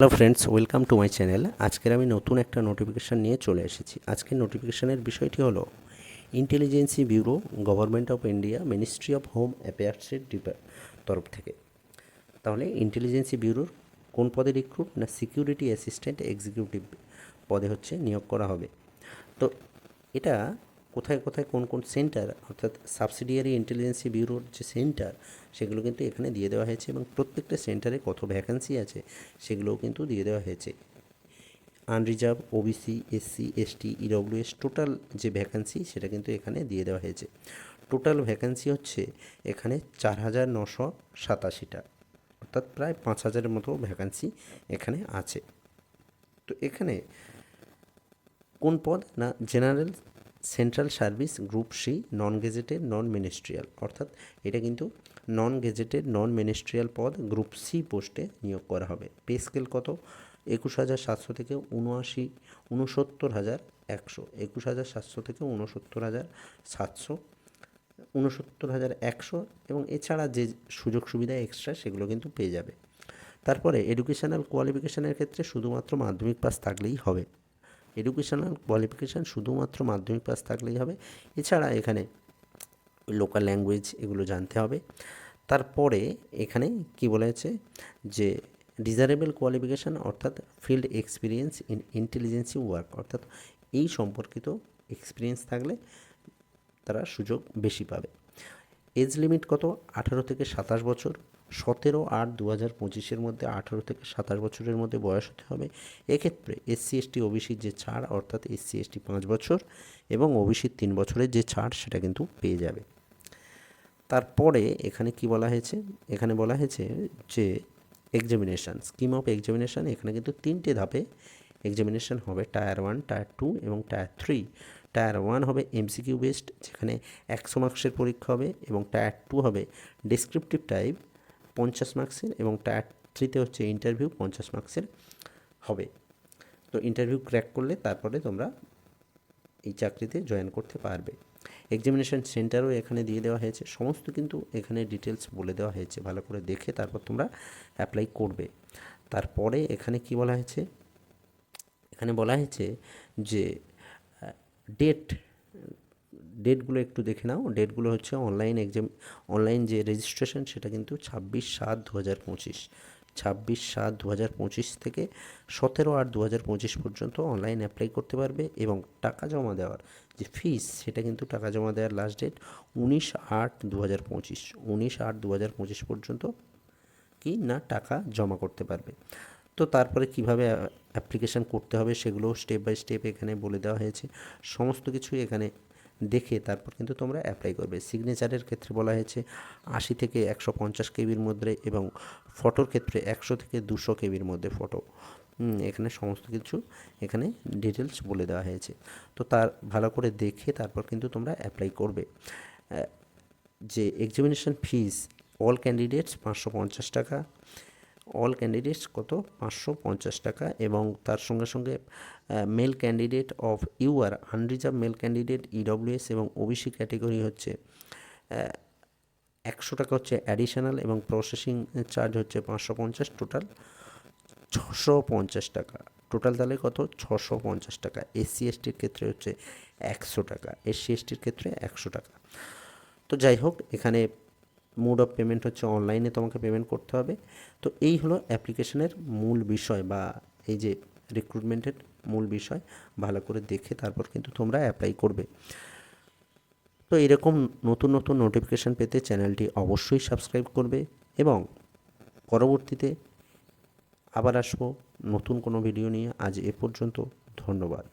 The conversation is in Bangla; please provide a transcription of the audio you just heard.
Hello friends, welcome to my channel. আজকের আমি নতুন একটা নোটিফিকেশান নিয়ে চলে এসেছি। আজকের নোটিফিকেশানের বিষয়টি হলো intelligence bureau, government of India, ministry of home অ্যাফেয়ার্সের তরফ থেকে। তাহলে ইন্টেলিজেন্সি ব্যুরোর কোন পদে রিক্রুট? না সিকিউরিটি অ্যাসিস্ট্যান্ট এক্সিকিউটিভ পদে হচ্ছে নিয়োগ করা হবে। তো এটা কোথায় কোথায় কোন কোন সেন্টার, অর্থাৎ সাবসিডিয়ারি ইন্টেলিজেন্সি ব্যুরোর যে সেন্টার, সেগুলো কিন্তু এখানে দিয়ে দেওয়া হয়েছে এবং প্রত্যেকটা সেন্টারে কত ভ্যাকান্সি আছে সেগুলোও কিন্তু দিয়ে দেওয়া হয়েছে। Unreserved, OBC, SC, ST, EWS total যে ভ্যাকান্সি সেটা কিন্তু এখানে দিয়ে দেওয়া হয়েছে। টোটাল ভ্যাকান্সি হচ্ছে এখানে 4,987টা, অর্থাৎ প্রায় 5,000-এর মতো ভ্যাকান্সি এখানে আছে। তো এখানে কোন পদ? না general central service group C, non gazetted, non ministerial, অর্থাৎ এটা কিন্তু নন গেজেটেড, নন মিনিস্ট্রিয়াল পদ গ্রুপ সি পোস্টে নিয়োগ করা হবে। পে স্কেল কত? 21,700 থেকে 69,100, 21,700 থেকে 69,700, 69,100, এবং এছাড়া যে সুযোগ সুবিধা এক্সট্রা সেগুলো কিন্তু পেয়ে যাবে। তারপরে এডুকেশনাল কোয়ালিফিকেশানের ক্ষেত্রে শুধুমাত্র মাধ্যমিক পাস থাকলেই হবে। এডুকেশনাল কোয়ালিফিকেশান শুধুমাত্র মাধ্যমিক পাস থাকলেই হবে। এছাড়া এখানে লোকাল ল্যাঙ্গুয়েজ এগুলো জানতে হবে। তারপরে এখানে কি বলেছে যে ডিজারেবল কোয়ালিফিকেশান, অর্থাৎ ফিল্ড এক্সপিরিয়েন্স ইন ইন্টেলিজেন্সি ওয়ার্ক, অর্থাৎ এই সম্পর্কিত এক্সপিরিয়েন্স থাকলে তারা সুযোগ বেশি পাবে। এজ লিমিট কত? 18 থেকে 27 বছর। 17/8/2025 মধ্যে 18 থেকে 27 বছরের মধ্যে বয়স হতে হবে। এক্ষেত্রে এসসি এসটি ওবিসির যে ছাড়, অর্থাৎ এসসি এসটি 5 বছর এবং ওবিসির 3 বছরের যে ছাড় সেটা কিন্তু পেয়ে যাবে। তারপরে এখানে কি বলা হয়েছে? এখানে বলা হয়েছে যে এক্সামিনেশান, স্কিম অফ এক্সামিনেশান, এখানে কিন্তু 3টে ধাপে এক্সামিনেশান হবে। টায়ার 1, টায়ার 2 এবং টায়ার 3। টায়ার 1 হবে এমসিকিউ বেসড, যেখানে 100 মার্কসের পরীক্ষা হবে, এবং টায়ার 2 হবে ডেসক্রিপটিভ টাইপ 50 মার্কসের, এবং টায়ার 3তে হচ্ছে ইন্টারভিউ 50 মার্কসের হবে। তো ইন্টারভিউ ক্র্যাক করলে তারপরে তোমরা এই চাকরিতে জয়েন করতে পারবে। এক্সামিনেশান সেন্টারও এখানে দিয়ে দেওয়া হয়েছে, সমস্ত কিন্তু এখানে ডিটেলস বলে দেওয়া হয়েছে, ভালো করে দেখে তারপর তোমরা অ্যাপ্লাই করবে। তারপরে এখানে কি বলা হয়েছে? এখানে বলা হয়েছে যে ডেটগুলো একটু দেখে নাও। ডেটগুলো হচ্ছে অনলাইন যে রেজিস্ট্রেশন সেটা কিন্তু 26/7/2025, 26/7/2025 থেকে 17/8/2025 পর্যন্ত অনলাইন অ্যাপ্লাই করতে পারবে, এবং টাকা জমা দেওয়ার যে ফিস সেটা কিন্তু টাকা জমা দেওয়ার লাস্ট ডেট 19/8/2025, 19/8/2025 পর্যন্ত কি না টাকা জমা করতে পারবে। তো তারপরে কিভাবে অ্যাপ্লিকেশান করতে হবে সেগুলো স্টেপ বাই স্টেপ এখানে বলে দেওয়া হয়েছে। সমস্ত কিছুই এখানে দেখে তারপর কিন্তু তোমরা অ্যাপ্লাই করবে। সিগনেচারের ক্ষেত্রে বলা হয়েছে 80 থেকে 150 কেবির মধ্যে, এবং ফটোর ক্ষেত্রে 100 থেকে 200 কেবির মধ্যে ফটো। এখানে সমস্ত কিছু এখানে ডিটেলস বলে দেওয়া হয়েছে। তো তার ভালো করে দেখে তারপর কিন্তু তোমরা অ্যাপ্লাই করবে। যে এক্সামিনেশান ফিস অল ক্যান্ডিডেটস 550 টাকা, অল ক্যান্ডিডেটস কত? 550 টাকা, এবং তার সঙ্গে সঙ্গে male candidate of UR, unreserve male candidate, EWS এবং ওবিসি ক্যাটেগরি হচ্ছে 100 টাকা হচ্ছে অ্যাডিশনাল, এবং প্রসেসিং চার্জ হচ্ছে 550, টোটাল 650 টাকা। টোটাল তাহলে কত? 650 টাকা। এসসি এসটির ক্ষেত্রে হচ্ছে 100 টাকা, এসসি এসটির ক্ষেত্রে 100 টাকা। তো যাই হোক, এখানে মোড অফ পেমেন্ট হচ্ছে অনলাইনে তোমাকে পেমেন্ট করতে হবে। তো এই হলো অ্যাপ্লিকেশনের মূল বিষয়, বা এই যে রিক্রুটমেন্টের মূল বিষয়। ভালো করে দেখে তারপর কিন্তু তোমরা অ্যাপ্লাই করবে। তো এরকম নতুন নতুন নোটিফিকেশান পেতে চ্যানেলটি অবশ্যই সাবস্ক্রাইব করবে, এবং পরবর্তীতে আবার আসবো নতুন কোনো ভিডিও নিয়ে। আজ এ পর্যন্ত, ধন্যবাদ।